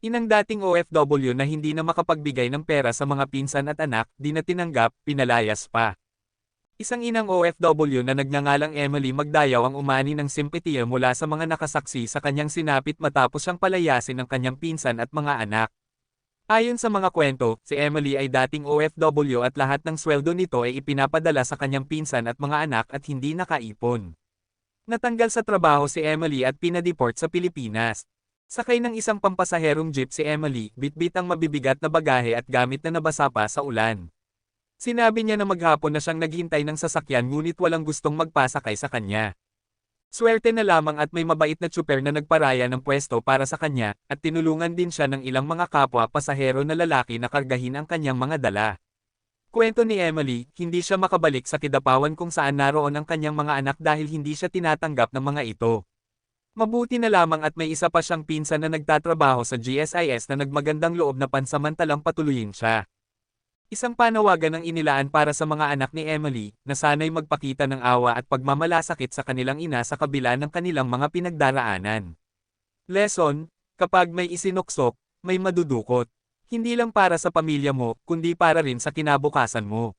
Inang dating OFW na hindi na makapagbigay ng pera sa mga pinsan at anak, di na tinanggap, pinalayas pa. Isang inang OFW na nagngangalang Emily Magdayaw ang umani ng simpatiya mula sa mga nakasaksi sa kanyang sinapit matapos siyang palayasin ng kanyang pinsan at mga anak. Ayon sa mga kwento, si Emily ay dating OFW at lahat ng sweldo nito ay ipinapadala sa kanyang pinsan at mga anak at hindi nakaipon. Natanggal sa trabaho si Emily at pinadeport sa Pilipinas. Sakay ng isang pampasaherong jeep si Emily, bitbit ang mabibigat na bagahe at gamit na nabasa pa sa ulan. Sinabi niya na maghapon na siyang naghintay ng sasakyan ngunit walang gustong magpasakay sa kanya. Swerte na lamang at may mabait na tsuper na nagparaya ng pwesto para sa kanya, at tinulungan din siya ng ilang mga kapwa pasahero na lalaki na kargahin ang kanyang mga dala. Kwento ni Emily, hindi siya makabalik sa Kidapawan kung saan naroon ang kanyang mga anak dahil hindi siya tinatanggap ng mga ito. Mabuti na lamang at may isa pa siyang pinsan na nagtatrabaho sa GSIS na nagmagandang loob na pansamantalang patuloyin siya. Isang panawagan ang inilaan para sa mga anak ni Emily, na sana'y magpakita ng awa at pagmamalasakit sa kanilang ina sa kabila ng kanilang mga pinagdaraanan. Lesson, kapag may isinuksok, may madudukot. Hindi lang para sa pamilya mo, kundi para rin sa kinabukasan mo.